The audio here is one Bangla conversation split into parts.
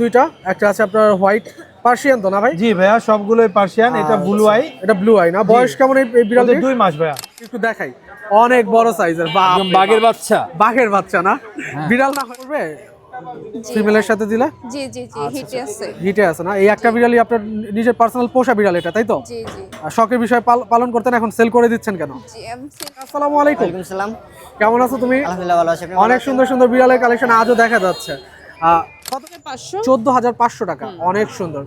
দুইটা, একটা আছে আপনার হোয়াইট পার্সিয়ান তো না ভাই? জি ভাইয়া, সবগুলোই পার্সিয়ান। এটা ব্লু আই। এটা ব্লু আই না? বয়স কেমন এই বিড়ালটির? 2 মাস ভাইয়া। একটু দেখাই, অনেক বড় সাইজের। একদম বাঘের বাচ্চা। বাঘের বাচ্চা না? বিড়াল না করবে ফিমেলের সাথে দিলে? জি জি জি হিটে আছে। হিটে আছে না? এই একটা বিড়ালই আপনার নিজের পার্সোনাল পোষা বিড়াল এটা, তাই তো? জি জি আর শখের বিষয় পালন করতেন, এখন সেল করে দিচ্ছেন কেন? জি আসসালামু আলাইকুম। ওয়ালাইকুম সালাম। কেমন আছো তুমি? আলহামদুলিল্লাহ ভালো আছি। আপনি? অনেক সুন্দর সুন্দর বিড়ালের কালেকশন আজও দেখা যাচ্ছে। 14,500 টাকা, অনেক সুন্দর।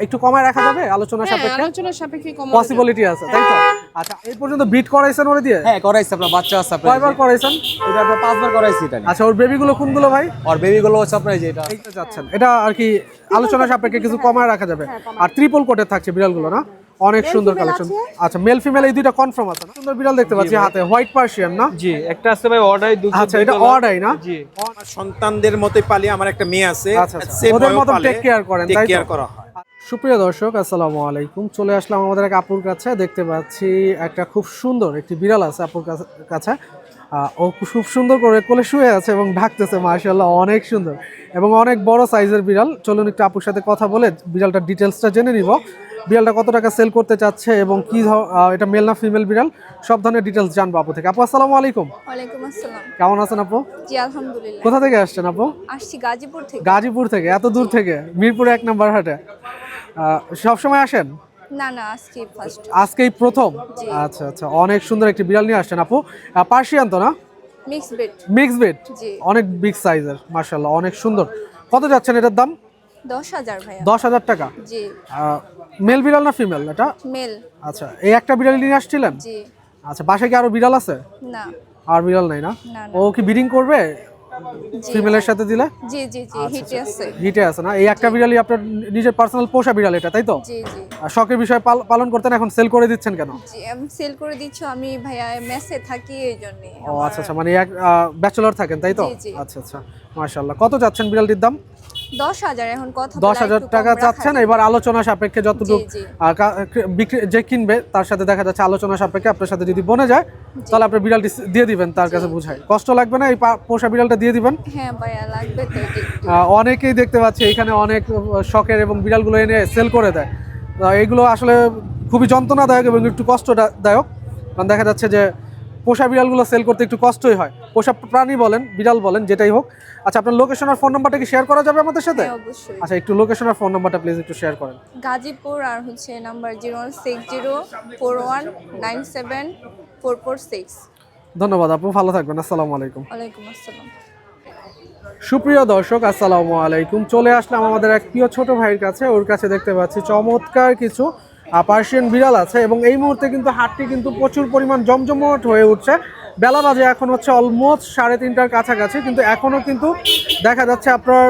একটু কমায় রাখা যাবে আলোচনা সাপেক্ষে? আলোচনা সাপেক্ষে কম পসিবিলিটি আছে, তাই তো? আচ্ছা, এই পর্যন্ত বিট করাইছেন ওরে দিয়ে? হ্যাঁ করাইছে, আপনার বাচ্চা আছে আপনার। কয়বার করাইছেন? এটা আপনার 5 বার করাইছি এটা। আচ্ছা, ওর বেবিগুলো কোনগুলো ভাই? আর বেবিগুলো হচ্ছে আপনার এই যে এটা। এইটা যাচ্ছেন, এটা আর কি আলোচনা সাপেক্ষে কিছু কমায় রাখা যাবে। আর ট্রিপল কোটের থাকছে বিড়ালগুলো না? অনেক সুন্দর কালেকশন। আচ্ছা, মেল ফিমেল এই দুইটা কনফার্ম আছে না? সুন্দর বিড়াল দেখতে পাচ্ছি হাতে, হোয়াইট পার্সিয়ান না? জি, একটা আছে ভাই অর্ডাই। আচ্ছা, এটা অর্ডাই না? জি, আমার সন্তানদের মতোই পালি। আমার একটা মেয়ে আছে, আচ্ছা, ওদের মতো টেক কেয়ার করেন, তাই তো? করা হয়। সুপ্রিয় দর্শক, আসসালামু আলাইকুম। চলে আসলাম আমাদের এক আপুর কাছে। দেখতে পাচ্ছি একটা খুব সুন্দর একটি বিড়াল আছে আপুর কাছে। ও খুব সুন্দর করে কোলে শুয়ে আছে এবং ঢাকতেছে, মাশাআল্লাহ অনেক সুন্দর এবং অনেক বড় সাইজের বিড়াল। চলুন একটু আপুর সাথে কথা বলে বিড়ালটার ডিটেলসটা জেনে নিব। বিড়ালটা কত টাকা সেল করতে চাচ্ছে এবং কি এটা মেল না ফিমেল বিড়াল, সব ধরনের ডিটেলস জানবো আপু থেকে। আপু আসসালামু আলাইকুম। ওয়ালাইকুম আসসালাম। কেমন আছেন আপু? জি আলহামদুলিল্লাহ। কোথা থেকে আসছেন আপু? আসছি গাজীপুর থেকে। গাজীপুর থেকে? এত দূর থেকে? মিরপুর 1 নম্বর হাটে সব সময় আসেন? না না আজকে ফার্স্ট। আজকেই প্রথম? আচ্ছা আচ্ছা, অনেক সুন্দর একটি বিড়াল নিয়ে আসছেন আপু। পার্সিয়ান তো না? Mix breed. মিক্স বেড, জি। অনেক বিগ সাইজের, মাশাআল্লাহ অনেক সুন্দর। কত যাচ্ছেন এটার দাম? 10,000 ভাইয়া। 10,000 টাকা? জি মেল বিড়াল না ফিমেল এটা? মেল। আচ্ছা, এই একটা বিড়াল নিয়ে আসছিলেন? জি আচ্ছা, বাসায় কি আরো বিড়াল আছে? না আর বিড়াল নাই না? না ও কি ব্রিডিং করবে ফিমেলের সাথে দিলে? জি জি জি হিটে আছে। হিটে আছে না? এই একটা বিড়ালই আপনার নিজের পার্সোনাল পোষা বিড়াল এটা, তাই তো? জি জি আর শখের বিষয় পালন করতেন, এখন সেল করে দিচ্ছেন কেন? জি আমি সেল করে দিচ্ছি। আমি ভাইয়া মেসে থাকি এই জন্য। ও আচ্ছা আচ্ছা, মানে এক ব্যাচেলর থাকেন, তাই তো? জি, জি। আচ্ছা আচ্ছা, মাশাআল্লাহ। কত যাচ্ছেন বিড়ালটির দাম? 10,000 এখন কথা 10,000 টাকা চাচ্ছেন। এবার আলোচনা সাপেক্ষে যতটুকু জি, জি। যে কিনবে তার সাথে দেখা যাচ্ছে আলোচনা সাপেক্ষে আপনার সাথে যদি বনে যায়, তাহলে আপনি বিড়ালটি দিয়ে দিবেন তার কাছে বুঝাই। কষ্ট লাগবে না? এই পোষা বিড়ালটা দিয়ে দিবেন। হ্যাঁ ভাইয়া লাগবে তো একটু। অনেকেই দেখতে পাচ্ছি এখানে অনেক শখের এবং বিড়ালগুলো এনে সেল করে দেয়। এগুলো আসলে খুবই যন্ত্রণাদায়ক এবং একটু কষ্টদায়ক, কারণ দেখা যাচ্ছে যে পোষা বিড়ালগুলো সেল করতে একটু কষ্টই হয়। পোষা প্রাণী বলেন, বিড়াল বলেন, যেটাই হোক। আচ্ছা, আপনার লোকেশন আর ফোন নাম্বারটা কি শেয়ার করা যাবে আমাদের সাথে? হ্যাঁ অবশ্যই। আচ্ছা, একটু লোকেশন আর ফোন নাম্বারটা প্লিজ একটু শেয়ার করেন। গাজীপুর আর হচ্ছে নাম্বার 06041974446। ধন্যবাদ আপু, ভালো থাকবেন। আসসালামু আলাইকুম। ওয়ালাইকুম আসসালাম। সুপ্রিয় দর্শক, আসসালামু আলাইকুম। চলে আসলাম আমাদের এক প্রিয় ছোট ভাইয়ের কাছে। ওর কাছে দেখতে পাচ্ছি চমৎকার কিছু পার্সিয়ান বিড়াল আছে এবং এই মুহূর্তে কিন্তু হাটটি কিন্তু প্রচুর পরিমাণ জমজমাট হয়ে উঠছে। বেলা বাজে এখন হচ্ছে অলমোস্ট 3:30টার কাছাকাছি, কিন্তু এখনও কিন্তু দেখা যাচ্ছে আপনার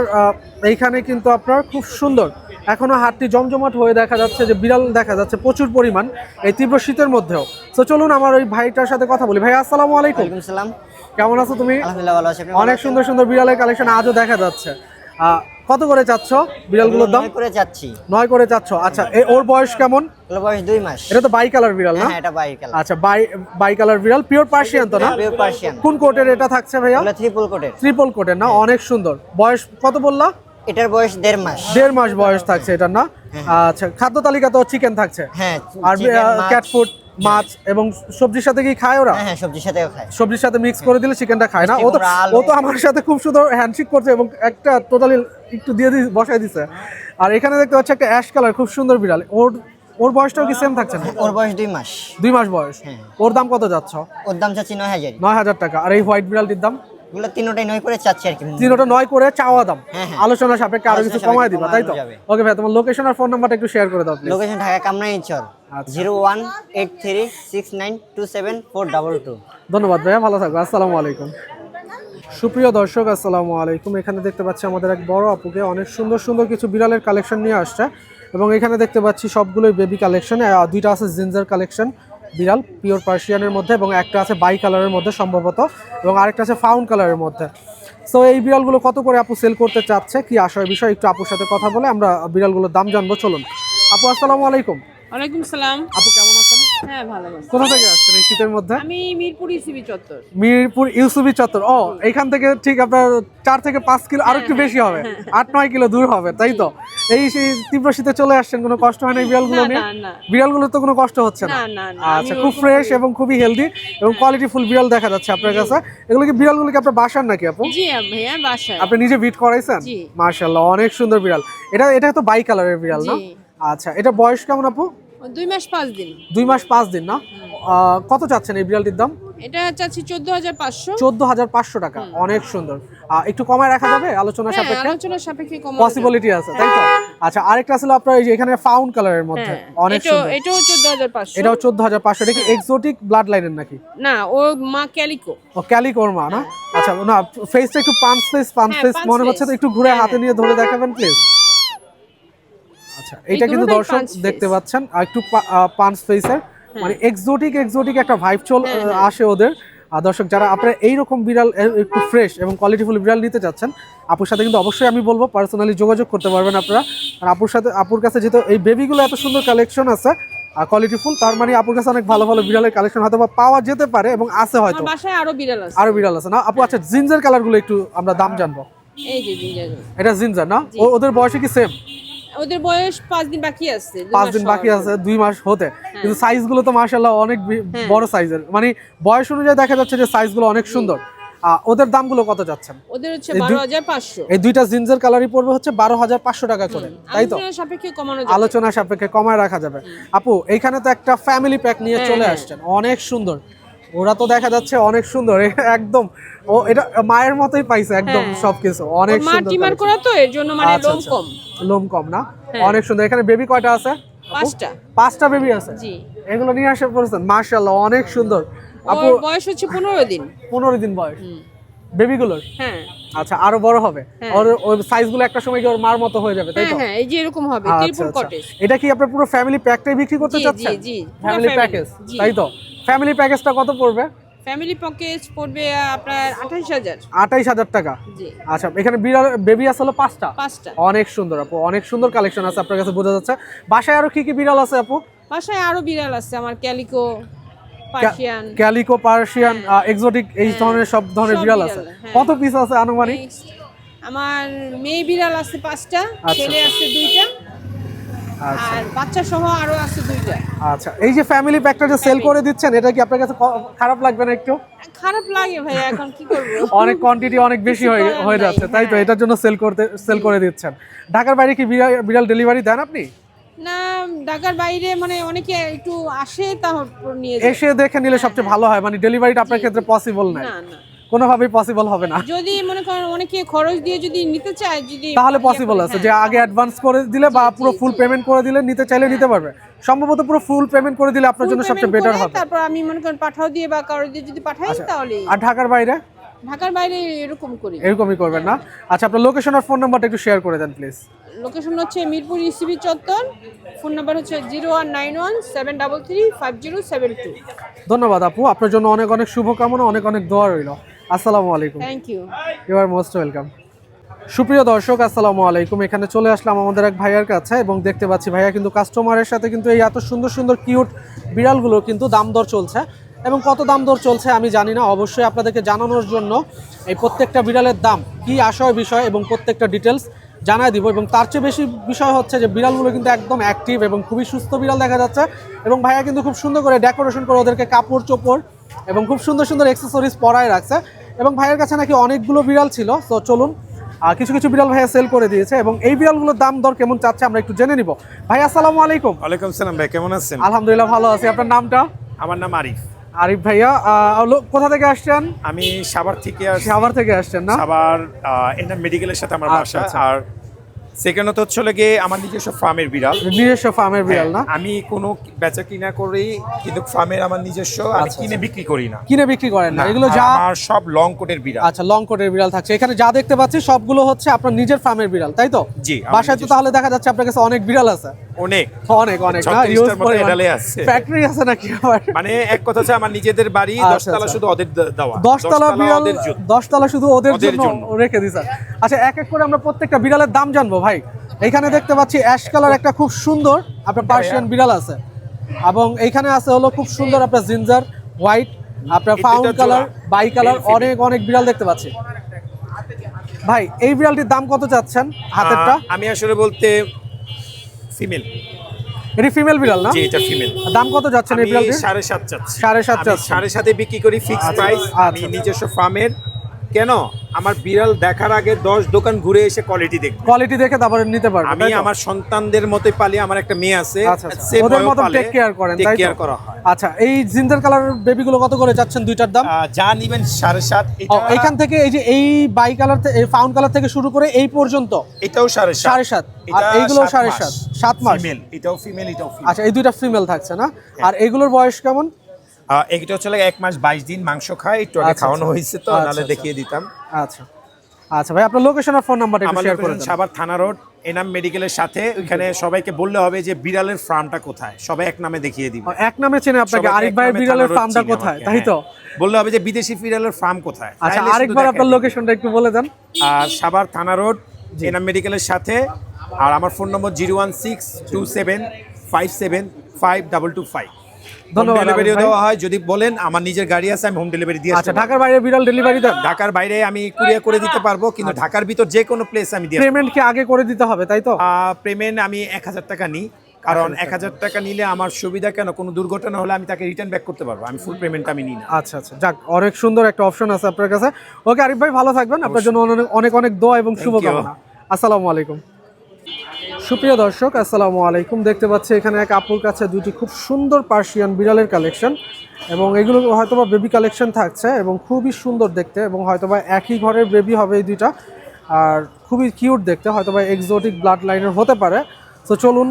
এইখানে কিন্তু আপনার খুব সুন্দর এখনও হাটটি জমজমাট হয়ে দেখা যাচ্ছে, যে বিড়াল দেখা যাচ্ছে প্রচুর পরিমাণ এই তীব্র শীতের মধ্যেও। তো চলুন আমার ওই ভাইটার সাথে কথা বলি। ভাই আসসালামু আলাইকুম। ওয়ালাইকুম সালাম। কেমন আছো তুমি? আলহামদুলিল্লাহ ভালো আছি। আপনি? অনেক সুন্দর সুন্দর বিড়ালের কালেকশন আজও দেখা যাচ্ছে। কত করে চাচ্ছ বিড়ালগুলোর দাম? 9 করে যাচ্ছি। 9 করে চাচ্ছ? আচ্ছা, ওর বয়স কেমন? ওর বয়স 2 মাস। এটা তো বাই কালার বিড়াল না? হ্যাঁ এটা বাই কালার। আচ্ছা, বাই কালার বিড়াল, পিওর পার্সিয়ান তো না? Pure Persian. কোন কোটের এটা থাকছে ভাইয়া? ওটা ট্রিপল কোটের। ট্রিপল কোটের না? অনেক সুন্দর। বয়স কত বললা? এটার বয়স 1.5 মাস। 1.5 মাস বয়স থাকছে এটা না? আচ্ছা, খাদ্য তালিকা তো চিকেন থাকছে? হ্যাঁ আর chicken, মাছ। ক্যাট ফুড, মাছ এবং সবজির সাথে কি খায় ওরা? হ্যাঁ সবজির সাথেও খায়। সবজির সাথে মিক্স করে দিলে চিকেনটা খায় না? মিষ্টি কুমড়া, আলু। ও তো আমার সাথে খুব সুন্দর হ্যান্ডশেক করছে এবং একটা টোটালি একটু দিয়ে বসাই দিছে। আর এখানে দেখতে পাচ্ছি একটা অ্যাশ কালার খুব সুন্দর বিড়াল। ওর বয়সটাও কি সেম থাকছে না? ওর বয়স 2 মাস। 2 মাস বয়স। ওর দাম কত যাচ্ছ? ওর দাম চাচ্ছি 9,000। 9,000 টাকা। আর এই হোয়াইট বিড়ালটির দাম? এগুলো তিনটাই 9 করে চাচ্ছি আর কি। তিনটা 9 করে চাওয়া দাম। হ্যাঁ, হ্যাঁ। আলোচনা সাপেক্ষে আরো কিছু আলোচনা কমায় সাপেক্ষে দিবা, তাই তো? কমানো যাবে। ওকে ভাই, তোমার লোকেশন আর ফোন নাম্বারটা একটু শেয়ার করে দাও প্লিজ। লোকেশন ঢাকা কামরাঙ্গীরচর। আচ্ছা। 01836927422। ধন্যবাদ ভাইয়া, ভালো থাকবে। আসসালামু আলাইকুম। সুপ্রিয় দর্শক, আসসালামু আলাইকুম। এখানে দেখতে পাচ্ছি আমাদের এক বড় আপুকে অনেক সুন্দর সুন্দর কিছু বিড়ালের কালেকশন নিয়ে আসছে এবং এখানে দেখতে পাচ্ছি সবগুলোই বেবি কালেকশন। দুইটা আছে জিঞ্জার কালেকশন বিড়াল পিওর পার্সিয়ানের মধ্যে এবং একটা আছে বাই কালারের মধ্যে সম্ভবত, এবং আরেকটা আছে ফাউন্ড কালারের মধ্যে। সো এই বিড়ালগুলো কত করে আপু সেল করতে চাচ্ছে, কি আসার বিষয়, একটু আপুর সাথে কথা বলে আমরা বিড়ালগুলোর দাম জানবো। চলুন আপু, আসসালামু আলাইকুম। ওয়ালাইকুম সালাম। আপু কেমন আছেন? হ্যাঁ ভালো আছে। কোথা থেকে আসছেন এই শীতের মধ্যে? আমি মিরপুর ইসিবি চত্বর। মিরপুর ইউসুফি চত্বর। ও এখান থেকে ঠিক আপনার 4 থেকে 5 কিলো আর একটু বেশি হবে, 8-9 কিলো দূর হবে, তাই তো? এই সেই তীব্র শীতে চলে আসছেন, কোনো কষ্ট হয় না এই বিড়ালগুলো না, নিয়ে? না, না। বিড়ালগুলোর তো কোনো কষ্ট হচ্ছে না? না, না, না, আচ্ছা, আমি খুব ওরকম ফ্রেশ এবং খুবই হেলদি এবং কোয়ালিটি ফুল বিড়াল দেখা যাচ্ছে আপনার কাছে। এগুলো কি বিড়ালগুলো কি আপনার বাসার নাকি আপু? জি ভাইয়া বাসায়। আপনি নিজে বিট করাইছেন? জি। মাশাআল্লাহ, অনেক সুন্দর বিড়াল। এটা তো বাই কালারের বিড়াল না? জি। আচ্ছা, এটা বয়স কেমন আপু? 2 মাস 5 দিন। 2 মাস 5 দিন না? কত চাচ্ছেন এই বিড়ালটির দাম? এটা চাচ্ছি 14,500। 14,500 টাকা। অনেক সুন্দর। একটু কমায় রাখা যাবে আলোচনা হ্যাঁ, সাপেক্ষে? আলোচনা সাপেক্ষে কম পসিবিলিটি আছে, তাই তো? আচ্ছা, আরেকটা ছিল আপনার এই যে এখানে ফাউন্ড কালারের মধ্যে, অনেক সুন্দর। এটাও 14,500। এটাও 14,500। এটা কি এক্সোটিক ব্লাড লাইনের নাকি? না, ও মা ক্যালিকো। ও ক্যালিকোর মা না? আচ্ছা, না ফেসটা একটু পাঁচ ফেস হ্যাঁ, মনে punch হচ্ছে, তো face। একটু ঘুরে হ্যাঁ, হাতে নিয়ে ধরে দেখাবেন প্লিজ। আচ্ছা, এটা কিন্তু দুটোই দর্শক punch face। দেখতে পাচ্ছেন, আর একটু পাঁচ ফেসের, মানে এক্সোটিক একটা ভাইব আসে ওদের। আর দর্শক যারা আপনারা এইরকম বিড়াল একটু ফ্রেশ এবং কোয়ালিটিফুল বিড়াল নিতে চাচ্ছেন, আপুর সাথে কিন্তু অবশ্যই আমি বলবো পার্সোনালি যোগাযোগ করতে পারবেন আপনারা। আর আপুর কাছে যেহেতু এই বেবিগুলো এত সুন্দর কালেকশন আছে আর কোয়ালিটিফুল, তার মানে আপুর কাছে অনেক ভালো ভালো বিড়ালের কালেকশন হয়তো বা পাওয়া যেতে পারে এবং আছে হয়তো। আমার বাসায় আরো বিড়াল আছে। আরো বিড়াল আছে না আপু? আচ্ছা, জিঞ্জার কালারগুলো একটু আমরা দাম জানবো। এই যে জিঞ্জার। এটা জিঞ্জার না? ওদের বয়সে কি সেম? ওদের বয়স 5 দিন বাকি আছে। 5 দিন বাকি আছে 2 মাস হতে, কিন্তু সাইজগুলো তো মাশাআল্লাহ অনেক বড় সাইজের, মানে বয়স অনুযায়ী দেখা যাচ্ছে যে সাইজগুলো অনেক সুন্দর। ওদের দামগুলো কত যাচ্ছেন? ওদের হচ্ছে 12,500। এই দুইটা জিঞ্জার কালারই পড়বে হচ্ছে 12,500 টাকা করে, তাই তো? আলোচনা সাপেক্ষে কমানো যাবে। আলোচনা সাপেক্ষে কমায় রাখা যাবে। আপু এইখানে তো একটা ফ্যামিলি প্যাক নিয়ে চলে আসছেন, অনেক সুন্দর। ওরা তো দেখা যাচ্ছে অনেক সুন্দর, একদম ও এটা মায়ের মতোই পাইছে একদম সবকিছু, অনেক মা সুন্দর। টিমার করা তো এর জন্য মানে আচ্ছা, লোম আচ্ছা। কম। লোম কম না? অনেক সুন্দর। এখানে বেবি কয়টা আছে? 5টা। 5টা বেবি আছে? জি। এগুলো নিয়ে আসে পড়ছেন, মাশাআল্লাহ অনেক সুন্দর। আপু ওর বয়স হচ্ছে 15 দিন। 15 দিন বয়স বেবিগুলোর? হ্যাঁ আচ্ছা, আরো বড় হবে? ওর সাইজগুলো একটা সময় কি ওর মার মতো হয়ে যাবে, তাই তো? হ্যাঁ, এই যে এরকম হবে আচ্ছা, ত্রিপুল আচ্ছা। কটেজ। এটা কি আপনার পুরো ফ্যামিলি প্যাকটাই বিক্রি করতে জি, চাচ্ছেন? জি, জি, পুরো ফ্যামিলি family, প্যাকেজ, জি। তাই তো? ফ্যামিলি প্যাকেজটা কত পড়বে? ফ্যামিলি প্যাকেজ পড়বে আপনার 28,000। 28,000 টাকা। জি। আচ্ছা, এখানে বিড়াল বেবি আছে হলো 5টা? 5টা। অনেক সুন্দর আপু, অনেক সুন্দর কালেকশন আছে আপনার কাছে, বোঝা যাচ্ছে। বাসায় আরো কি কি বিড়াল আছে আপু? বাসায় আরো বিড়াল আছে আমার, calico, Persian. Calico, Persian, exotic, এই ধরনের সব ধরনের সব বিড়াল বিড়াল, আছে। হ্যাঁ। কত পিস আছে আনুমানিক? আমার মেয়ে বিড়াল আছে 5টা, ছেলে আছে 2টা, আচ্ছা, আর বাচ্চা সহ আরো আছে 2টা। আচ্ছা। এই যে ফ্যামিলি প্যাকটা যে সেল করে দিচ্ছেন, এটা কি আপনার কাছে খারাপ লাগবে না একটু? খারাপ লাগে ভাইয়া, এখন কি করব? অনেক কোয়ান্টিটি অনেক বেশি কিছু করার হয়ে নাই, যাচ্ছে, তাই তো? হ্যাঁ। এটার জন্য সেল করে দিচ্ছেন। ঢাকার বাইরে কি বিড়াল ডেলিভারি দেন আপনি? না, ঢাকার বাইরে মানে অনেকে একটু আসে, তারপর নিয়ে যায়। এসে দেখে নিলে সবচেয়ে ভালো হয়, মানে ডেলিভারিটা আপনার ক্ষেত্রে পসিবল নাই, না, না। কোনোভাবেই পসিবল হবে না। যদি মনে করেন অনেকে খরচ দিয়ে যদি নিতে চায়, যদি তাহলে পসিবল আছে যে আগে অ্যাডভান্স করে দিলে বা পুরো ফুল পেমেন্ট করে দিলে নিতে চাইলে নিতে পারবে। সম্ভবত পুরো ফুল পেমেন্ট করে দিলে আপনার জন্য সবচেয়ে বেটার হবে। তারপর আমি মনে করেন পাঠাও দিয়ে বা কারো দিয়ে যদি পাঠাই, তাহলে আর ঢাকার বাইরে? ঢাকার বাইরে এরকম করি। এরকমই করবেন না? আচ্ছা, আপনার লোকেশন আর ফোন নাম্বারটা একটু শেয়ার করে দেন প্লিজ। লোকেশন হচ্ছে মিরপুর ইসিবি চত্বর, ফোন নাম্বার হচ্ছে 0191-733-5072। ধন্যবাদ আপু, আপনার জন্য অনেক অনেক শুভকামনা, অনেক অনেক দোয়া রইল। আসসালামু আলাইকুম। Thank you. You are most welcome. সুপ্রিয় দর্শক, আসসালামু আলাইকুম। এখানে চলে আসলাম আমাদের এক ভাইয়ার কাছে এবং দেখতে পাচ্ছি ভাইয়া কিন্তু কাস্টমারের সাথে কিন্তু এই এত সুন্দর সুন্দর কিউট বিড়ালগুলো কিন্তু দাম দর চলছে, এবং কত দাম দর চলছে আমি জানি না, অবশ্যই আপনাদেরকে জানানোর জন্য এই প্রত্যেকটা বিড়ালের দাম কি বিষয় এবং প্রত্যেকটা ডিটেলস জানাই দিব। এবং তার চেয়ে বেশি বিষয় হচ্ছে যে বিড়ালগুলো কিন্তু একদম অ্যাক্টিভ এবং খুবই সুস্থ বিড়াল দেখা যাচ্ছে, এবং ভাইয়া কিন্তু খুব সুন্দর করে ডেকোরেশন করে ওদেরকে কাপড় চোপড় এবং খুব সুন্দর সুন্দর অ্যাক্সেসরিজ পরায় রাখছে। এবং ভাইয়ের কাছে নাকি অনেকগুলো বিড়াল ছিল, তো চলুন কিছু কিছু বিড়াল ভাইয়া সেল করে দিয়েছে, এবং এই বিড়ালগুলোর দাম দর কেমন চাচ্ছে আমরা একটু জেনে নিব। ভাই আসসালামু আলাইকুম। ওয়ালাইকুম সালাম ভাই, কেমন আছেন? আলহামদুলিল্লাহ ভালো আছি। আপনার নামটা? আমার নাম আরিফ। আরিফ ভাইয়া, কোথা থেকে আসছেন? আমি সাভার থেকে আসছি। সাভার থেকে আসছেন না? সাভার এন্ড মেডিকেলের সাথে আমার আচ্ছা, বাসা। আচ্ছা। আর সেকেন্ডত হচ্ছে গিয়ে আমার নিজস্ব ফার্মের বিড়াল। নিজস্ব ফার্মের বিড়াল না? আমি কোনো বেচা কিনা করি, কিন্তু ফার্মের আমার নিজস্ব, আমি আচ্ছা, কিনে বিক্রি করি না। কিনে বিক্রি করেন না? না, এগুলো আর যা আমার সব লং কোটের বিড়াল। আচ্ছা, লং কোটের বিড়াল থাকছে এখানে, যা দেখতে পাচ্ছি সবগুলো হচ্ছে আপনার নিজের ফার্মের বিড়াল, তাই তো? জি, আমার বাসায় তো নিজস্ব। তাহলে দেখা যাচ্ছে আপনার কাছে অনেক বিড়াল আছে? অনেক অনেক অনেক না? 36টার ইউজ মতো পরিমাণ। এডালে আছে। ফ্যাক্টরি আছে নাকি আবার? মানে এক কথা হচ্ছে আমার নিজেদের বাড়ি, আচ্ছা, 10 তলা আচ্ছা। শুধু ওদের দেওয়া, 10 তলা বিড়াল, ওদের জন্য। 10 তলা শুধু ওদের ওদের জন্য জন্য। রেখে দিয়েছেন। আচ্ছা, এক এক করে আমরা প্রত্যেকটা বিড়ালের দাম জানবো ভাই। এখানে দেখতে পাচ্ছি অ্যাশ কালার একটা খুব সুন্দর আপনার পার্সিয়ান বিড়াল আছে, এবং এইখানে আছে হলো খুব সুন্দর আপনার জিঞ্জার হোয়াইট, আপনার এটা ফাউন্ড জোড়া। Colour, by colour, Male, female। অনেক অনেক বিড়াল দেখতে পাচ্ছি। ভাই এই বিড়ালটির দাম কত চাচ্ছেন হাতেরটা? আমি আসলে বলতে ফিমেল। এটি ফিমেল বিড়াল না? জি, এটা ফিমেল। দাম কত যাচ্ছেন এই আমি বিড়ালটির? 7.5 চাচ্ছি। 7.5 আমি চাচ্ছেন। 7.5 বিক্রি করি ফিক্স আচ্ছা, প্রাইস। আমি আচ্ছা। নিজস্ব ফার্মের। কেন আমার বিড়াল দেখার আগে 10 দোকান ঘুরে এসে কোয়ালিটি দেখব। কোয়ালিটি দেখে তারপরে নিতে পারবেন, আমি তাই তো? আমার সন্তানদের মতোই পালি। আমার একটা মেয়ে আছে, আচ্ছা, আচ্ছা। ওদের মতো টেক কেয়ার করেন, তাই তো? কেয়ার করা হয়। আচ্ছা, এই জিঞ্জার কালার বেবিগুলো কত করে চাচ্ছেন দুইটার দাম? যা নিবেন 7.5। ও, এইখান থেকে এই যে এই বাই কালার, এই ফাউন্ড কালার থেকে শুরু করে এই পর্যন্ত এটাও 7.5। 7.5, আর এইগুলো 7.5, 7 মাস। ফিমেল, এটাও ফিমেল, এটাও ফিমেল। আচ্ছা, এই দুইটা ফিমেল থাকছে না? আর এইগুলোর বয়স কেমন? এটা হচ্ছে লাগে 1 মাস 22 দিন মাংস খায়, একটু আগে আচ্ছা, খাওয়ানো আচ্ছা। হয়েছে তো, আচ্ছা, নালে আচ্ছা। দেখিয়ে দিতাম। আচ্ছা আচ্ছা ভাই, আপনার লোকেশন আর ফোন নাম্বারটা একটু আমার শেয়ার করে লোকেশন দেন। সাভার থানা রোড, এনাম মেডিকেলের সাথে। ওইখানে সবাইকে বললে হবে যে বিড়ালের ফার্মটা কোথায়, সবাই এক নামে দেখিয়ে দিবে। ও, এক নামে চেনে আপনাকে, সবাই আরিফ এক ভাইয়ের নামে বিড়ালের থানা রোড ফার্মটা চিনে কোথায়, আমাকে, তাই তো? হ্যাঁ। বললে হবে যে বিদেশি বিড়ালের ফার্ম কোথায়। আচ্ছা, তাইলে শুধু আরেকবার আপনার দেখায় লোকেশনটা একটু বলে দেন। দিবে। আর সাভার থানা রোড, এনাম মেডিকেলের সাথে। আর আমার ফোন নম্বর 01627575225। ধন্যবাদ, ডেলিভারিও আরিফ ভাই। দেওয়া হয়, যদি বলেন আমার নিজের গাড়ি আছে, আমি হোম ডেলিভারি দিয়ে আচ্ছা, আসতে পারবো। ঢাকার বাইরে বিড়াল ডেলিভারি দেন? ঢাকার বাইরে আমি কুরিয়ার করে দিতে পারবো, কিন্তু ঢাকার ভিতর যে কোনো প্লেস আমি দিয়ে আসতে পেমেন্ট কি আগে করে দিতে হবে, তাই তো? পেমেন্ট আমি 1000 টাকা নিই, কারণ 1000 টাকা নিলে আমার সুবিধা, কেন কোনো দুর্ঘটনা হলে আমি তাকে রিটার্ন ব্যাক করতে পারবো। আমি ফুল পেমেন্ট আমি নিই না। আচ্ছা আচ্ছা, যাক, অনেক সুন্দর একটা অপশন আছে আপনার কাছে। ওকে আরিফ ভাই, ভালো থাকবেন, আপনার জন্য অনেক অনেক অনেক দোয়া এবং শুভকামনা। আসসালামু আলাইকুম। সুপ্রিয় দর্শক, আসসালামু আলাইকুম। দেখতে পাচ্ছি এখানে এক আপুর কাছে দুটি খুব সুন্দর পার্সিয়ান বিড়ালের কালেকশন, এবং এগুলো হয়তোবা বেবি কালেকশন থাকছে এবং খুবই সুন্দর দেখতে, এবং হয়তোবা একই ঘরের বেবি হবে এই দুইটা, আর খুবই কিউট দেখতে, হয়তোবা এক্সোটিক ব্লাড লাইনের হতে পারে। তো চলুন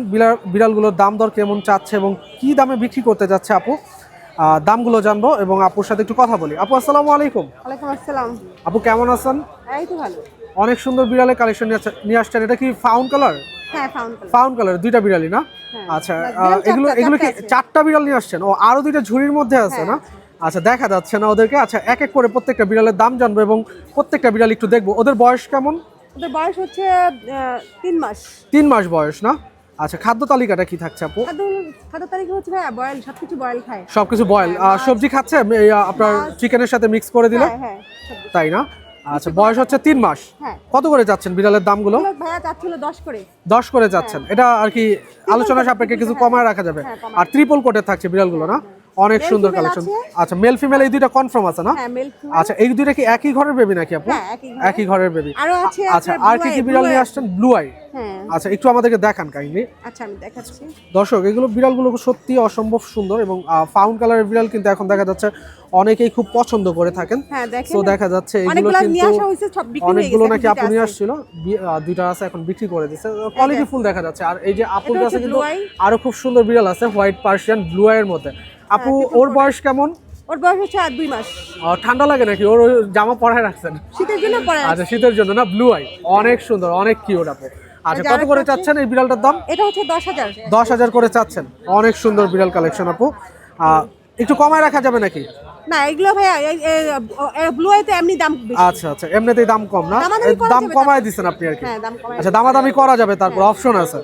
বিড়ালগুলোর দাম দর কেমন চাচ্ছে এবং কি দামে বিক্রি করতে যাচ্ছে আপু, দামগুলো জানবো এবং আপুর সাথে একটু কথা বলি। আপু আসসালামু আলাইকুম। ওয়ালাইকুম আসসালাম। আপু কেমন আছেন? এই তো ভালো। অনেক সুন্দর বিড়ালের কালেকশন নিয়ে আসছেন। এটা কি ফাউন্ড কালার? হ্যাঁ, ফাউন্ড কালার। ফাউন্ড কালার, দুইটা বিড়ালই না? আচ্ছা, এগুলো এগুলো কি 4টা বিড়াল নিয়ে আসছেন? ও, আরো দুইটা ঝুড়ির মধ্যে আছে না? আচ্ছা, দেখা যাচ্ছে না ওদেরকে। আচ্ছা, এক এক করে প্রত্যেকটা বিড়ালের দাম জানবো এবং প্রত্যেকটা বিড়াল একটু দেখবো। ওদের বয়স কেমন? ওদের বয়স হচ্ছে 3 মাস। 3 মাস বয়স না? আচ্ছা, খাদ্য তালিকাটা কি থাকছে আপু? খাদ্য তালিকা হচ্ছে ভাই বয়েল, সবকিছু বয়েল খায়। সবকিছু বয়েল। সবজি খাচ্ছে আপনার চিকেনের সাথে মিক্স করে দিলে? হ্যাঁ, সবজি। তাই না? আচ্ছা, বয়স হচ্ছে 3 মাস। হ্যাঁ। কত করে যাচ্ছেন বিড়ালের দামগুলো? এগুলো ভাইয়া চাচ্ছিল 10 করে। 10 করে যাচ্ছেন। এটা আর কি আলোচনা সাপেক্ষে কিছু কমায় রাখা যাবে। হ্যাঁ, কমায়। আর ট্রিপল কোটের থাকছে বিড়ালগুলো না? অনেক Male, সুন্দর female কালেকশন। আছে। আচ্ছা, মেল ফিমেল এই দুইটা কনফার্ম আছে না? হ্যাঁ, মেল ফিমেল। আচ্ছা, এই দুইটা কি একই ঘরের বেবি নাকি আপু? হ্যাঁ, একই ঘরের। একই ঘরের বেবি। আরো আছে আচ্ছা, আপনার আর কি blue কি eye, বিড়াল blue নিয়ে eye। আসছেন? Blue eye. হ্যাঁ। আচ্ছা, একটু আমাদেরকে দেখান কাইন্ডলি। আচ্ছা, আমি দেখাচ্ছি। দর্শক, এগুলো বিড়ালগুলো সত্যি অসম্ভব সুন্দর, এবং ফাউন্ড কালারের বিড়াল কিন্তু এখন দেখা যাচ্ছে অনেকেই খুব পছন্দ করে থাকেন। হ্যাঁ, দেখেন। তো দেখা যাচ্ছে এগুলো অনেকগুলো নিয়ে কিন্তু আসা হয়েছে, সব বিক্রি হয়ে অনেকগুলো গেছে, নাকি এখন আপু দুইটা নিয়ে আছে। আসছিল, দুইটা আছে এখন বিক্রি করে দিচ্ছে। কোয়ালিটি ফুল দেখা যাচ্ছে। আর এই যে আপুর এটা কাছে হচ্ছে কিন্তু blue eye। আরো খুব সুন্দর বিড়াল আছে, হোয়াইট পার্সিয়ান ব্লু আইয়ের মধ্যে। আপু, triple ওর coat। বয়স কেমন? ওর বয়স হচ্ছে 2 মাস। ঠান্ডা লাগে নাকি? ওর ওই জামা পরায় রাখছেন? শীতের জন্য পরে আচ্ছা, শীতের জন্য না? ব্লু আই, অনেক সুন্দর, অনেক কিউট আপু। আচ্ছা, কত করে চাচ্ছেন এই বিড়ালটার দাম? এটা হচ্ছে 10,000। 10,000 করে চাচ্ছেন। অনেক সুন্দর বিড়াল কালেকশন আপু। একটু কমায় রাখা যাবে নাকি? না, এগুলো ভাইয়া ব্লু আইতে এমনি দাম বেশি। আচ্ছা আচ্ছা, এমনিতেই দাম কম না? দামাদামি করা দাম যাবে, কমায় দিচ্ছেন আপনি আর কি? হ্যাঁ, দাম কমায়। আচ্ছা, দামাদামি করা যাবে, তারপর অপশন আছে।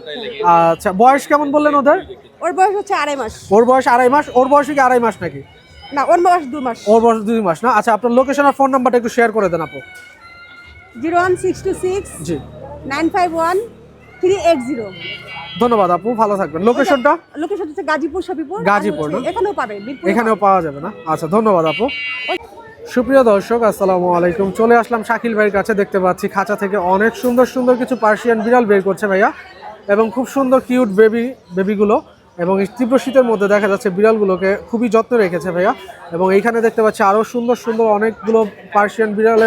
আচ্ছা, বয়স কেমন বললেন ওদের? ওর বয়স হচ্ছে 2.5 মাস। ওর বয়স 2.5 মাস। ওর বয়স কি 2.5 মাস নাকি? না, ওর বয়স 2 মাস। ওর বয়স 2 মাস না? আচ্ছা, আপনার লোকেশন আর ফোন নাম্বারটা একটু শেয়ার করে দেন আপু। 01626 জি, 951 380। ধন্যবাদ আপু, ভালো থাকবেন। লোকেশনটা? লোকেশন হচ্ছে গাজীপুর, সবিপুর। গাজীপুর আর না? হচ্ছে এখানেও পাবেন, মিরপুরেও এখানেও পাওয়া যাবে না? আচ্ছা, ধন্যবাদ আপু। সুপ্রিয় দর্শক, আসসালামু আলাইকুম। চলে আসলাম শাকিল ভাইয়ের কাছে। দেখতে পাচ্ছি খাঁচা থেকে অনেক সুন্দর সুন্দর কিছু পার্সিয়ান বিড়াল বের করছে ভাইয়া, এবং খুব সুন্দর কিউট বেবিগুলো, এবং এই তীব্র শীতের মধ্যে দেখা যাচ্ছে বিড়ালগুলোকে খুবই যত্ন রেখেছে ভাইয়া। এবং এইখানে দেখতে পাচ্ছি আরও সুন্দর সুন্দর অনেকগুলো পার্সিয়ান বিড়াল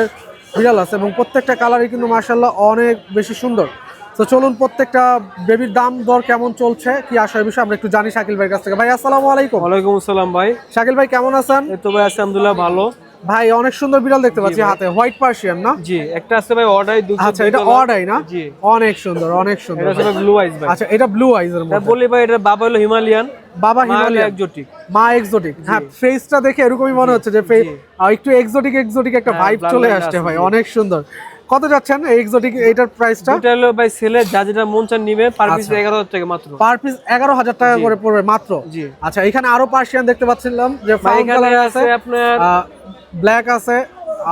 আছে, এবং প্রত্যেকটা কালারই কিন্তু মাশাআল্লাহ অনেক বেশি সুন্দর। তো চলুন প্রত্যেকটা বেবির দাম দর কেমন চলছে, কি আসার বিষয় আমরা একটু জানি শাকিল ভাইয়ের কাছ থেকে। ভাই আসসালামু আলাইকুম। ওয়ালাইকুম আসসালাম ভাই। শাকিল ভাই কেমন আছেন? এই তো ভাই আছি আলহামদুলিল্লাহ ভালো। ভাই অনেক সুন্দর বিড়াল দেখতে পাচ্ছি হাতে, হোয়াইট পার্সিয়ান না? জি, একটা আছে ভাই অর্ডাই দুটো। আচ্ছা, এটা অড আই না? জি। অনেক সুন্দর, অনেক সুন্দর। এটা হচ্ছে ব্লু আইজ ভাই। আচ্ছা, এটা ব্লু আইজ এর এটা মধ্যে। বলি ভাই, এটা বাবা হলো হিমালয়ান, বাবা মা হলো হিমালয়ান, এক্সোটিক। মা এক্সোটিক। হ্যাঁ, ফেসটা দেখে এরকমই মনে হচ্ছে যে একটু এক্সোটিক একটা হ্যাঁ, ভাইব চলে আসছে ভাই, অনেক সুন্দর। কত যাচ্ছেন এই এক্সোটিক এইটার প্রাইসটা? দুইটা হলো ভাই সেলে যা যেটা মন চান নিবে, পার পিস 11,000 টাকা মাত্র। পার পিস 11,000 টাকা করে পড়বে মাত্র। জি। আচ্ছা, এখানে আরো পার্সিয়ান দেখতে পাচ্ছিলাম যে ভাই ফাউন এখানে কালার আছে আছে, আপনার ব্ল্যাক আছে,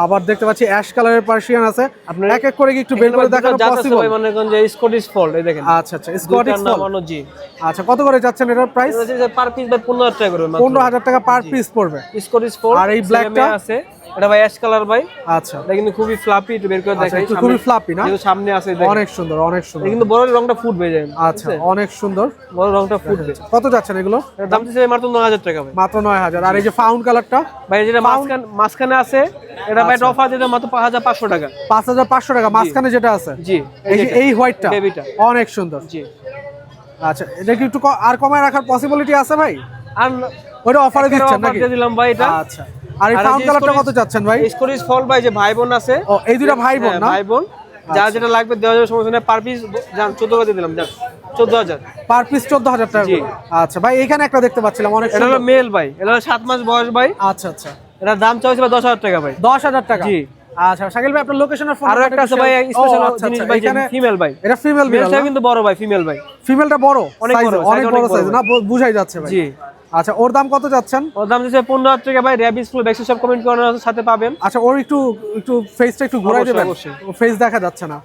আবার দেখতে পাচ্ছি অ্যাশ কালারের পার্সিয়ান আছে। আপনার এক এক করে কি একটু বের করে দেখানো পসিবল? ভাই মনে করেন যে স্কটিশ ফোল্ড, এই দেখেন। আচ্ছা আচ্ছা, স্কটিশ ফোল্ড। নামানো, জি। আচ্ছা, কত করে যাচ্ছেন এটার প্রাইস? পার পিস ভাই 15,000 টাকা করে মাত্র। 15,000 টাকা পার পিস পড়বে। Scottish fold. আর এই ব্ল্যাকটা আছে, এটা ভাই অ্যাশ কালার ভাই। আচ্ছা, এটা কিন্তু খুবই ফ্লাপি, একটু বের করে দেখাই। একটু খুবই ফ্লাপি না? যেহেতু সামনে আছে, দেখেন। অনেক সুন্দর, অনেক সুন্দর। এটা কিন্তু বড় রংটা ফুটবে যায়। আচ্ছা, অনেক সুন্দর, বড় রংটা ফুটবে। কত যাচ্ছেন এগুলো? এর দাম দিচ্ছে মাত্র 9,000 টাকা ভাই। মাত্র 9,000। আর এই যে ফাউন্ড কালারটা ভাই যেটা মাঝখানে আছে, এটা ভাই অফার যেটা মাত্র 5,500 টাকা। 5,500 টাকা মাঝখানে যেটা আছে। জি, এই হোয়াইটটা বেবিটা অনেক সুন্দর। জি। আচ্ছা, এটা কি একটু আর কমায় রাখার পসিবিলিটি আছে ভাই? আর ওটা অফারে দিচ্ছেন নাকি? দিয়ে দিলাম ভাই এটা। আচ্ছা, আর এই ফাউন্ড কালারটা কত যাচ্ছেন ভাই? স্কটিশ ফল ভাই, যে ভাই বোন আছে। ও, এই দুটো ভাই বোন না? ভাই বোন, যা যেটা লাগবে দেওয়া যাবে, সমস্যা নেই। পার পিস জান 14 করে দিলাম, জান 14,000 পার পিস 14,000 টাকা জি। করে। আচ্ছা ভাই, এখানে একটা দেখতে পাচ্ছিলাম অনেক এটা হলো সুন্দর। মেল ভাই, এটা হলো 7 মাস বয়স ভাই। আচ্ছা আচ্ছা, এটার দাম চাইছে ভাই 10,000 টাকা ভাই। 10,000 টাকা। জি। আচ্ছা, শাকিল ভাই আপনার লোকেশন আর ফোন আরো একটা আছে ভাই স্পেশাল জিনিস ভাই, ফিমেল ভাই। এটা ফিমেল বিড়াল মেলটা না? কিন্তু বড় ভাই, ফিমেল ভাই। ফিমেলটা বড়, অনেক size বড়, অনেক size বড় অনেক বড় সাইজ না, বুঝাই যাচ্ছে ভাই। জি। আচ্ছা, ওর দাম কত যাচ্ছেন? ওর দাম দিচ্ছে 15,000 টাকা ভাই। র্যাবিস ফুল ভ্যাকসিন সব কমেন্ট করার সাথে পাবেন। আচ্ছা, ওর একটু ফেসটা একটু ঘোরাই অবশ্যই, দেবেন। অবশ্যই। ও ফেস দেখা যাচ্ছে না।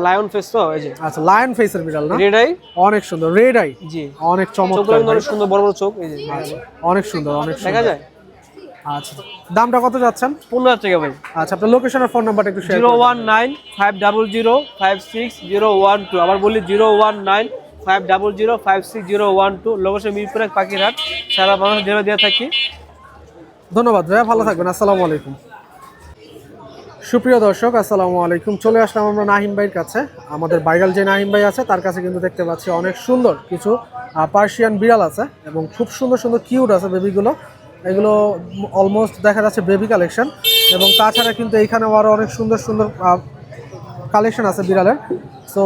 লায়ন ফেস তো, এই যে আচ্ছা, লায়ন ফেসের বিড়াল না? Red eye. অনেক সুন্দর, রেড আই। জি। অনেক চোখগুলো চমৎকার কিন্তু ভাই। অনেক সুন্দর, বড় বড় চোখ, এই যে অনেক সুন্দর, অনেক দেখা সুন্দর। যায়। আচ্ছা, দামটা কত যাচ্ছেন? 15,000 টাকা ভাই। আচ্ছা, আপনার লোকেশন আর ফোন নাম্বারটা একটু শেয়ার করুন। 019-500-56012। আবার বলি 019-500-56012। লোকেশন মিরপুর এক, পাখিরহাট। সারা বাংলাদেশ ডেলিভারি দিয়ে থাকি। ধন্যবাদ ভাইয়া, ভালো থাকবেন। আসসালামু আলাইকুম। সুপ্রিয় দর্শক, আসসালামু আলাইকুম। চলে আসলাম আমরা নাহিম ভাইয়ের কাছে। আমাদের ভাইরাল যে নাহিম ভাই আছে, তার কাছে কিন্তু দেখতে পাচ্ছি অনেক সুন্দর কিছু পার্সিয়ান বিড়াল আছে এবং খুব সুন্দর সুন্দর কিউট আছে বেবিগুলো। এগুলো অলমোস্ট দেখা যাচ্ছে বেবি কালেকশন, এবং তাছাড়া কিন্তু এইখানেও আরও অনেক সুন্দর সুন্দর কালেকশন আছে বিড়ালের। সো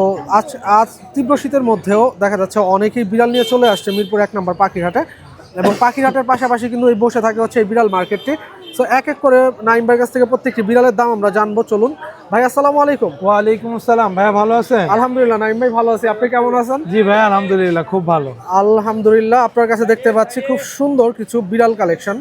আজ তীব্র শীতের মধ্যেও দেখা যাচ্ছে অনেকেই বিড়াল নিয়ে চলে আসছে মিরপুর 1 নম্বর পাখিরহাটে, এবং পাখিরহাটের পাশাপাশি কিন্তু এই বসে থাকে হচ্ছে এই বিড়াল মার্কেটটি। সো এক এক করে নাইম ভাইয়ের কাছ থেকে প্রত্যেকটি বিড়ালের দাম আমরা জানবো। চলুন ভাই, আসসালামু আলাইকুম। ওয়ালাইকুম আসসালাম। ভাইয়া ভালো আছেন? আলহামদুলিল্লাহ নাইম ভাই, ভালো আছি। আপনি কেমন আছেন? জি ভাই, আলহামদুলিল্লাহ খুব ভালো। আলহামদুলিল্লাহ। আপনার কাছে দেখতে পাচ্ছি খুব সুন্দর কিছু বিড়াল কালেকশন।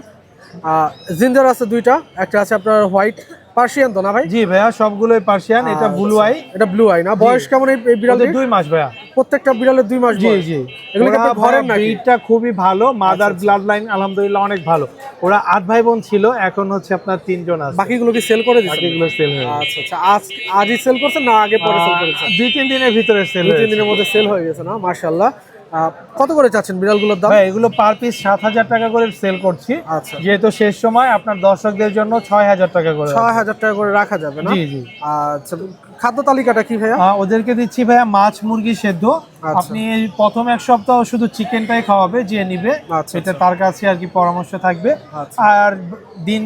জিঞ্জার আছে দুইটা, একটা আছে আপনার হোয়াইট পার্সিয়ান তো না ভাই? জি ভাইয়া, সবগুলোই পার্সিয়ান। এটা ব্লু আই। এটা ব্লু আই না? বয়স কেমন এই বিড়ালের? 2 মাস ভাইয়া। প্রত্যেকটা বিড়ালের 2 মাস জি বয়স। জি। এগুলো কি আপনার ঘরের নাকি? ব্রিডটা খুবই ভালো, মাদার ব্লাড লাইন আলহামদুলিল্লাহ অনেক ভালো। ওরা 8 ভাই বোন ছিল, এখন হচ্ছে আপনার 3 জন আছে। বাকিগুলো কি সেল করে দিয়েছেন? বাকিগুলো সেল হয়ে গেছে। আচ্ছা আচ্ছা, আজই সেল করছেন না আগে পরে সেল করেছেন? 2-3 দিনের ভিতরে সেল 2-3 হয়েছে। দিনের মধ্যে সেল হয়ে গেছে না? মাশাআল্লাহ। কত করে চাচ্ছেন বিড়ালগুলোর দাম? ভাই এগুলো পার পিস 7,000 টাকা করে সেল করছি। আচ্ছা, যেহেতু শেষ সময়, আপনার দর্শকদের জন্য 6,000 টাকা করে। 6,000 টাকা করে রাখা যাবে না? জি জি। আচ্ছা, খাদ্য তালিকাটা কি ভাইয়া? ওদেরকে দিচ্ছি ভাইয়া মাছ, মুরগি সেদ্ধ। আচ্ছা। আপনি এই প্রথম 1 সপ্তাহ শুধু চিকেনটাই খাওয়াবে, যে নিবে আচ্ছা, এটা তার কাছে আর কি পরামর্শ থাকবে। আচ্ছা। আর দিন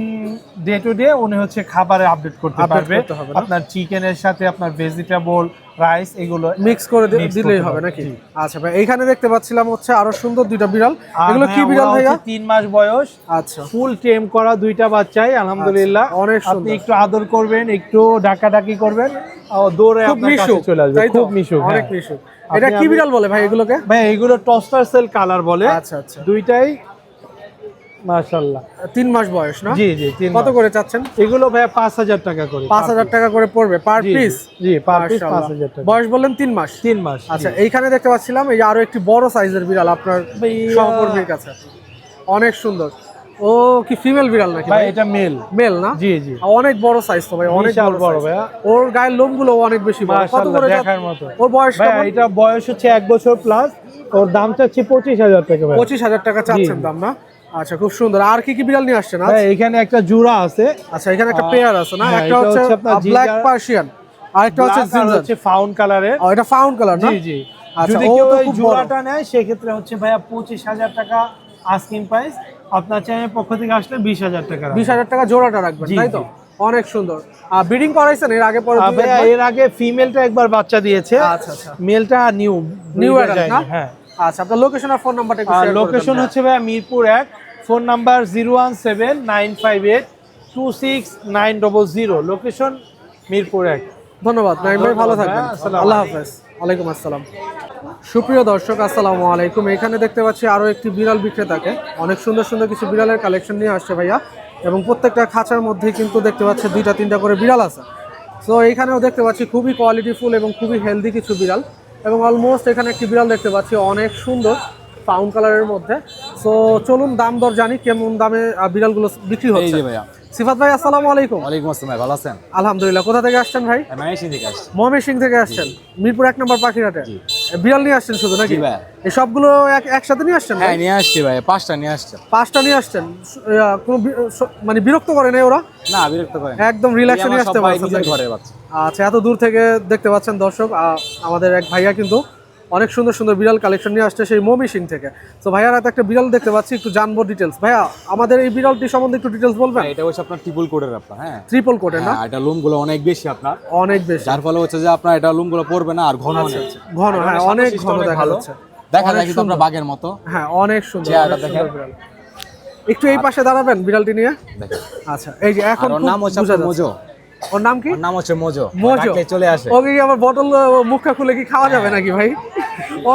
ডে টু ডে উনি হচ্ছে খাবারে আপডেট করতে পারবে। করতে হবে না? আপনার চিকেনের সাথে আপনার ভেজিটেবল, রাইস এগুলো মিক্স করে mix দিলেই করতে হবে পারবে, নাকি? জি। আচ্ছা ভাই, এইখানে দেখতে পাচ্ছিলাম হচ্ছে আরো সুন্দর দুইটা বিড়াল। আর এগুলো কি বিড়াল ওরা ভাইয়া? হচ্ছে 3 মাস বয়স, আচ্ছা, ফুল টেম করা 2টা বাচ্চাই আলহামদুলিল্লাহ। আচ্ছা, অনেক আপনি সুন্দর। একটু আদর করবেন, একটু ডাকাডাকি করবেন, দৌড়ে খুব আপনার কাছে মিশুক, চলে আসবে। তাই তো? খুব মিশুক, অনেক হ্যাঁ। মিশুক। এটা কি বিড়াল বলে ভাই এগুলোকে? ভাই এগুলো টস্টার সেল কালার বলে। আচ্ছা আচ্ছা, দুইটাই মাশাআল্লাহ 3 মাস বয়স না? জি জি। 3 কত করে চাচ্ছেন? এগুলো ভাই 5,000 টাকা করে। 5,000 টাকা করে পড়বে পার জি, পিস? জি পার পিস 5,000 টাকা। বয়স বললেন 3 মাস? 3 মাস। আচ্ছা, এইখানে দেখতে পাচ্ছিলাম এই যে আরো একটি বড় সাইজের বিড়াল আপনার সহকর্মীর কাছে, অনেক সুন্দর। ও কি ফিমেল বিড়াল নাকি ভাই ভাই? এটা মেল। মেল না? জি জি। অনেক বড় সাইজ তো ভাই, অনেক বিশাল বড় size। ভাইয়া। ওর গায়ের লোমগুলো অনেক বেশি বড়। কত মাশাআল্লাহ করে দেখার মতো। ওর বয়স ভাই কেমন? এটা বয়স হচ্ছে 1 বছর প্লাস। ওর দাম চাচ্ছি 25,000 টাকা ভাই। 25,000 টাকা চাচ্ছেন দাম না? আচ্ছা, খুব সুন্দর। আর কি কি বিড়াল নিয়ে আসছেন আজ? ভাই এখানে একটা জোড়া আছে। আচ্ছা, এখানে একটা পেয়ার আছে না? হ্যাঁ, একটা এটা হচ্ছে হচ্ছে আপনার ব্ল্যাক ginger- পার্সিয়ান, আর একটা হচ্ছে Black আর জিঞ্জার। হচ্ছে ফাউন্ড কালারের। ও, এটা ফাউন্ড কালার না? জি জি। আচ্ছা, যদি ও কেউ তো এই খুব বড়। জোড়াটা নেয় সেক্ষেত্রে হচ্ছে ভাইয়া 25,000 টাকা আস্কিং প্রাইস। আপনার চ্যানেলের পক্ষ থেকে আসলে 20,000 টাকা রাখবো। 20,000 টাকা জোড়াটা রাখবেন, জি, তাই তো? জি। অনেক সুন্দর। ব্রিডিং করাইছেন এর আগে পরে? ভাইয়া এর আগে ফিমেলটা একবার বাচ্চা দিয়েছে। আচ্ছা আচ্ছা, মেলটা নিউ নিউ অ্যাডাল্ট না? হ্যাঁ। আচ্ছা, আপনার লোকেশন আর ফোন নাম্বারটা একটু আর শেয়ার করে লোকেশন দেন। হচ্ছে ভাইয়া Mirpur 1, phone number 01795826900। Location Mirpur 1। ধন্যবাদ নাইম ভাই, ভালো থাকবেন। আসসালামু আল্লাহ হাফেজ। ওয়ালাইকুম আসসালাম। সুপ্রিয় দর্শক আসসালামু আলাইকুম। এখানে দেখতে পাচ্ছি আরও একটি বিড়াল বিক্রেতাকে, অনেক সুন্দর সুন্দর কিছু বিড়ালের কালেকশন নিয়ে আসছে ভাইয়া, এবং প্রত্যেকটা খাঁচার মধ্যে কিন্তু দেখতে পাচ্ছি 2-3টা করে বিড়াল আছে। সো এইখানেও দেখতে পাচ্ছি খুবই কোয়ালিটিফুল এবং খুবই হেলদি কিছু বিড়াল, এবং অলমোস্ট এখানে একটি বিড়াল দেখতে পাচ্ছি অনেক সুন্দর ফাউন কালারের মধ্যে। সো চলুন দাম দর জানি কেমন দামে বিড়ালগুলো বিক্রি হচ্ছে। সিফাত ভাই আসসালামু আলাইকুম। ওয়ালাইকুম আসসালাম ভাই, ভালো আছেন? আলহামদুলিল্লাহ। কোথা থেকে আসছেন ভাই? ময়মনসিংহ থেকে আসছি। ময়মনসিংহ থেকে আসছেন, মিরপুর 1 নম্বর পাখিরহাটে। বিড়াল নিয়ে আসছেন শুধু নাকি? জি ভাই। এই সবগুলো একসাথে নিয়ে আসছেন? হ্যাঁ নিয়ে আসছি ভাই, 5টা নিয়ে আসছে। 5টা নিয়ে আসছেন। কোনো মানে বিরক্ত করে না ওরা? না বিরক্ত করে না, একদম রিল্যাক্সে নিয়ে আসতে পারছেন নিজের নাকি? ঘরে বাচ্চা। আচ্ছা, এত দূর থেকে দেখতে পাচ্ছেন দর্শক, আমাদের এক ভাইয়া কিন্তু অনেক সুন্দর সুন্দর বিড়াল কালেকশন নিয়ে আসছে সেই ময়মনসিংহ থেকে। তো ভাইয়ার হাতে একটা বিড়াল দেখতে পাচ্ছি, একটু জানবো ডিটেলস। ভাইয়া আমাদের এই বিড়ালটি সম্বন্ধে একটু ডিটেলস বলবেন? এটা হচ্ছে আপনার ট্রিপল কোটের আপনার, হ্যাঁ ট্রিপল কোটের না? হ্যাঁ, এটা লোমগুলো অনেক বেশি আপনার, অনেক বেশি, যার ফলে হচ্ছে যে আপনার এটা লোমগুলো পড়বে না আর ঘন অনেক। ঘন, হ্যাঁ অনেক শান্তশিষ্ট, ঘন অনেক দেখা ভালো। যাচ্ছে। দেখা অনেক যায় কিন্তু আপনার সুন্দর। বাঘের মতো। হ্যাঁ অনেক সুন্দর, চেহারাটা অনেক সুন্দর দেখেন। বিড়াল। একটু এই পাশে দাঁড়াবেন বিড়ালটি নিয়ে। দেখেন, আচ্ছা, এই যে এখন আর ওর খুব নাম হচ্ছে বোঝা আপনার যাচ্ছে। মোজো। ওর নাম কি? ওর নাম হচ্ছে মোজো। মোজো ডাকলে চলে আসে। ওকে কি আবার বটল মুখটা খুলে কি খাওয়া যাবে নাকি ভাই?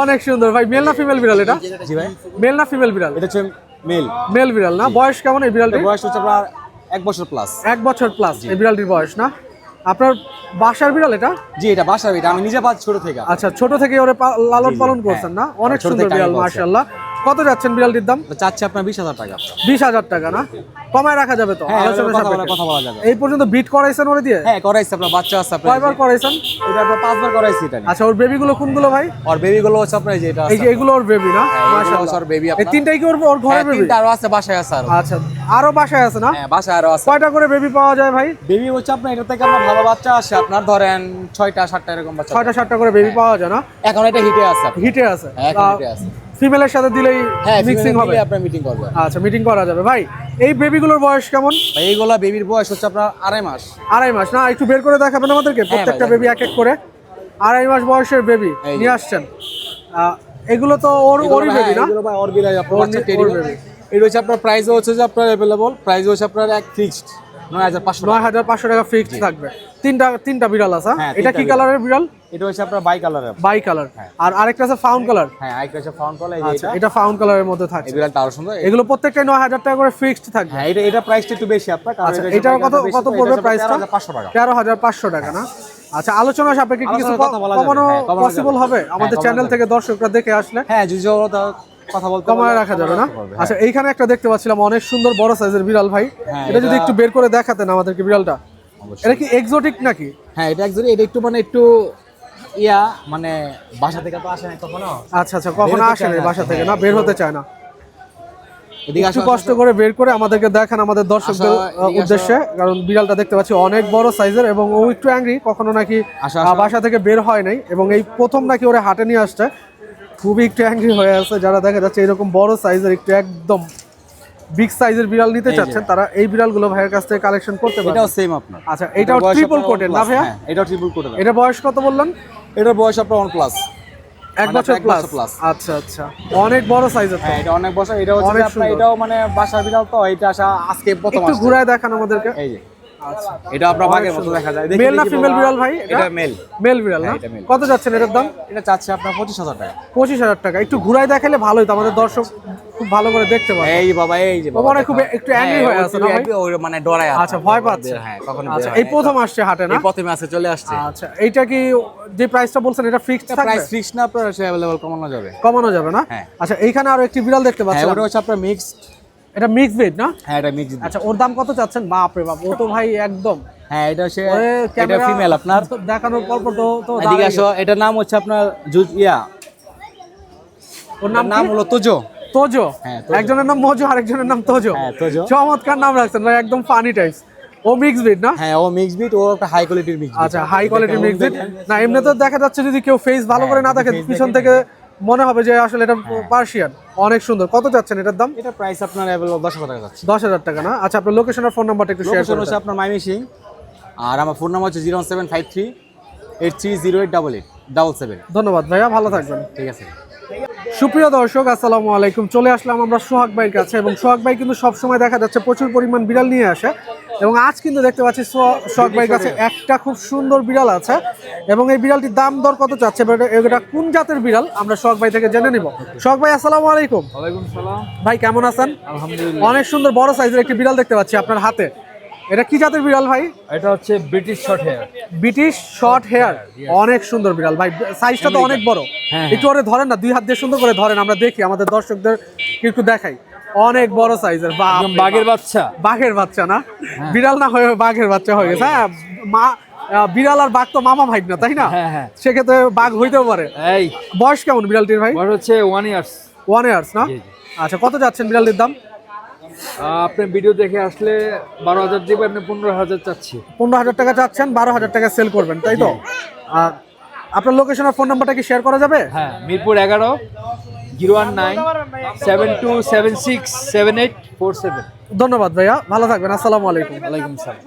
অনেক সুন্দর ভাই। মেল না ফিমেল বিড়াল এটা? জি ভাই, মেল না ফিমেল বিড়াল? এটা হচ্ছে মেল। মেল বিড়াল না? বয়স কেমন এই বিড়ালটির? বয়স হচ্ছে আপনার 1 বছর প্লাস। 1 বছর প্লাস এই বিড়ালটির বয়স না? আপনার বাসার বিড়াল এটা? জি এটা বাসার, এটা আমি নিজে পাচ্ছি ছোট থেকে। আচ্ছা, ছোট থেকে ওরে লালন পালন করছেন না? অনেক ছোট সুন্দর থেকে বিড়াল আমি পালছি। মাশাআল্লাহ। কত যাচ্ছেন বিড়ালটির দাম? চাচ্ছি আপনার 20,000 টাকা। 20,000 টাকা না? কমায় রাখা যাবে তো? হ্যাঁ, আলোচনা কথা সাপেক্ষে। বলা যাবে। এই পর্যন্ত বিট করাইছেন ওরে দিয়ে? হ্যাঁ করাইছি, আপনার বাচ্চা আছে আপনার। কয়বার করাইছেন? এটা আপনার 5বার করাইছি এটা নিয়ে। আচ্ছা, ওর বেবিগুলো কোনগুলো ভাই? আর বেবিগুলো হচ্ছে আপনার এই যে এটা এই যে এগুলো ওর বেবি না? হ্যাঁ, এগুলো মাশাআল্লাহ। হচ্ছে ওর baby এই আপনার। তিনটাই কি ওর ঘরে বেবি? তিনটা আরো আছে, বাসায় আছে আরো। আচ্ছা, আরো বাসায় আছে না? হ্যাঁ বাসায় আরো আছে। কয়টা করে বেবি পাওয়া যায় ভাই? বেবি হচ্ছে আপনার এটা থেকে আপনার ভালো বাচ্চা আসে, আপনার ধরেন 6টা 7টা এরকম বাচ্চা। 6টা-7টা করে বেবি পাওয়া যায় না? এখন এটা হিটে আছে আপনার। হিটে আছে? হ্যাঁ, এখন হিটে আছে। ফিমেলের সাথে দিলেই হ্যাঁ মিক্সিং হবে? আপনার মিটিং করবে। আচ্ছা, মিটিং করা যাবে। ভাই এই বেবিগুলোর বয়স কেমন? ভাই এইগুলা বেবির বয়স হচ্ছে আপনার 2.5 মাস। 2.5 মাস না? একটু বের করে দেখাবেন আমাদেরকে প্রত্যেকটা ভাই, বেবি এক এক করে। 2.5 মাস বয়সের বেবি এই যে। নিয়ে আসছেন। এগুলো তো ওরই বেবি না? এগুলো ভাই ওর বিলাই আপনার ওর বাচ্চা নি- টেডি। ওর baby। এটা হচ্ছে আপনার প্রাইস হচ্ছে যে আপনার अवेलेबल, প্রাইস হচ্ছে আপনার এক ফিক্সড 9,500 টাকা। 9,500 টাকা ফিক্সড থাকবে। তিনটা বিড়াল আছে? হ্যাঁ, এটা কি তিনটা কালারের বিড়াল? এটা হচ্ছে আপনার বাই কালারের। By colour. আর আরেকটা আছে ফাউন কালার। হ্যাঁ আরেকটা হচ্ছে ফাউন্ড কালার, এই যে আচ্ছা, এটা। এটা ফাউন কালারের মধ্যে এই থাকছে। বিড়ালটা আরো সুন্দর। এগুলো প্রত্যেকটাই 9,000 টাকা করে ফিক্সড থাকবে। হ্যাঁ এটা প্রাইসটা একটু বেশি আপনার, কারণ আচ্ছা, এটা এটার কত পড়বে প্রাইসটা? 13,500 টাকা। 13,500 টাকা না? আচ্ছা, আলোচনা সাপেক্ষে কি কিছু আলোচনার কথা বলা যাবে, কমানো হ্যাঁ, কমানো পসিবল যাবে। হবে? আমাদের হ্যাঁ, চ্যানেল কমানো থেকে দর্শকরা দেখে আসলে হ্যাঁ যদি কথা বলতে কমায় রাখা যাবে না? আচ্ছা, এইখানে একটা দেখতে পাচ্ছিলাম অনেক সুন্দর বড় সাইজের বিড়াল ভাই। হ্যাঁ, এটা যদি এটা- একটু বের করে দেখাতেন আমাদেরকে বিড়ালটা। এটা কি এক্সোটিক নাকি? হ্যাঁ এটা একজনই, এটা একটু মানে একটু মানে বাসা থেকে তো আসে না কখনো। আচ্ছা আচ্ছা, কখনো বের হতে আসেনি চায় না। বাসা থেকে না? হ্যাঁ, বের হতে চায় না? এদিকে একটু আসো, কষ্ট করে বের করে আমাদেরকে দেখান আমাদের দর্শকদের এদিকে উদ্দেশ্যে, কারণ বিড়ালটা দেখতে পাচ্ছি অনেক বড় সাইজের, এবং ও একটু অ্যাংরি, কখনো নাকি আসো। বাসা থেকে বের হয় নাই, এবং এই প্রথম নাকি ওরা হাটে নিয়ে আসছে। খুবই একটু অ্যাংরি হয়ে আছে। যারা দেখা যাচ্ছে এরকম বড় সাইজের একটু একদম বিগ সাইজের বিড়াল নিতে এই যে। চাচ্ছেন, তারা এই বিড়ালগুলো ভাইয়ের কাছ থেকে কালেকশন করতে পারেন। এটাও সেম আপনার। আচ্ছা, এটাও বয়স ট্রিপল আপনার কোটের 1 না plus, ভাইয়া? হ্যাঁ, এটাও ট্রিপল কোটের। এটা বয়স কত বললেন? এটার বয়স আপনার 1 প্লাস। 1 মানে বছর এক বছর প্লাস? plus। আচ্ছা আচ্ছা, অনেক বড় সাইজের। হ্যাঁ এটা অনেক বছর। এটা হচ্ছে অনেক যে আপনার সুন্দর। এটাও মানে বাসার বিড়াল তো, এটা আসা আজকে প্রথম একটু আসছে। ঘুরায় দেখান আমাদেরকে। এই যে আচ্ছা, এটা আপনার বাঘের মতো দেখা যায়। দেখি মেল না দেখি ফিমেল বাবা। বিড়াল ভাই? এটা মেল। মেল বিড়াল না? হ্যাঁ, এটা male। কত যাচ্ছেন এটার দাম? এটা চাচ্ছে আপনার 25,000 টাকা। 25,000 টাকা। একটু ঘুরাই দেখালে ভালোই তো, আমাদের দর্শক খুব ভালো করে দেখতে পাবে। এই বাবা, এই যে ও মনে হয় খুব একটু angry হয়ে আছে না ভাই? ওই মানে ডরায় আছে। আচ্ছা, ভয় পাচ্ছে। হ্যাঁ কখনো আচ্ছা, এই প্রথম আসছে হাটে না? এই প্রথমে আসে, চলে আসছে। আচ্ছা, এইটা কি যে প্রাইসটা বলছেন এটা ফিক্সড থাকবে? প্রাইস ফিক্স না আপনার, সে अवेलेबल কমানো যাবে। কমানো যাবে না? হ্যাঁ। আচ্ছা, এইখানে আরো একটি বিড়াল দেখতে হ্যাঁ পাচ্ছি। ওটা হচ্ছে আপনার মিক্সড। এটা মিক্স ব্রিড না? হ্যাঁ এটা মিক্সড। আচ্ছা, ওর দাম কত চাচ্ছেন? বাপ রে বাপ, ও তো ভাই একদম হ্যাঁ এটা হচ্ছে, ওরে এটা ক্যামেরা ফিমেল আপনার। দেখানোর পর তো এদিকে দাঁড়াই আসো, এটার নাম হচ্ছে আপনার গেছে। ওর নাম নাম কি? হলো তোজো। তোজো? হ্যাঁ, তোজো। একজনের নাম মোজো, আরেকজনের নাম তোজো। হ্যাঁ, তোজো। চমৎকার নাম রাখছেন ভাই, একদম ফানি টাইপস। ও মিক্স ব্রিড না? হ্যাঁ ও মিক্স বিট, ও একটা হাই কোয়ালিটির মিক্স। আচ্ছা, হাই কোয়ালিটির মিক্স ব্রিড না? এমনি তো দেখা যাচ্ছে যদি কেউ ফেস ভালো করে না দেখে, পিছন থেকে মনে হবে যে আসলে এটা পার্সিয়ান। অনেক সুন্দর। কত যাচ্ছেন এটার দাম? এটা প্রাইস আপনার अवेलेबल 10,000 টাকা যাচ্ছে। 10,000 টাকা না? আচ্ছা, আপনার লোকেশন আর ফোন নাম্বারটা একটু শেয়ার লোকেশন করুন। হচ্ছে আপনার মাইমিসিং, আর আমার ফোন নাম্বার হচ্ছে 0175383088877। ধন্যবাদ ভাইয়া, ভালো থাকবেন। ঠিক আছে। সুপ্রিয় দর্শক আসসালামু আলাইকুম। চলে আসলাম আমরা সোহাগ ভাইয়ের কাছে, এবং সোহাগ ভাই কিন্তু সবসময় দেখা যাচ্ছে প্রচুর পরিমাণ বিড়াল নিয়ে আসে। এবং আজ কিন্তু দেখতে পাচ্ছি শখ ভাইয়ের কাছে একটা খুব সুন্দর বিড়াল আছে এবং এই বিড়ালটির দাম দর কত চাচ্ছে এটা কোন জাতের বিড়াল আমরা শখ ভাই থেকে জেনে নিব। শখ ভাই আসসালামু আলাইকুম। ওয়ালাইকুম সালাম। ভাই কেমন আছেন? আলহামদুলিল্লাহ। অনেক সুন্দর বড় সাইজের একটি বিড়াল দেখতে পাচ্ছি আপনার হাতে। এটা কি জাতের বিড়াল ভাই? এটা হচ্ছে British short hair. British short hair, অনেক সুন্দর বিড়াল ভাই, সাইজটা তো অনেক বড়। একটু ওরে ধরেন না, 2 হাত দিয়ে সুন্দর করে ধরেন, আমরা দেখি আমাদের দর্শকদের একটু দেখাই। অনেক বড় সাইজের, বাঘের বাচ্চা। বাঘের বাচ্চা না, বিড়াল না হয়ে বাঘের বাচ্চা হয়ে গেছে। হ্যাঁ, বিড়াল আর বাঘ তো মামা ভাই না, তাই না? হ্যাঁ। সেক্ষেত্রে বাঘ হইতেও পারে। এই বয়স কেমন বিড়ালটির ভাই? বয়স হচ্ছে 1 ইয়ার্স। 1 ইয়ার্স না? আচ্ছা, কত যাচ্ছেন বিড়ালটির দাম? আপনি ভিডিও দেখে আসলে 12,000 দিবেন, আপনি 15,000 চাচ্ছি। 15,000 টাকা চাচ্ছেন, 12,000 টাকা সেল করবেন, তাই তো? আর আপনার লোকেশন আর ফোন নাম্বারটা কি শেয়ার করা যাবে? হ্যাঁ, মিরপুর 11 019 7276 7847। ধন্যবাদ ভাইয়া, ভালো থাকবেন। আসসালামু আলাইকুম। ওয়ালাইকুম সালাম।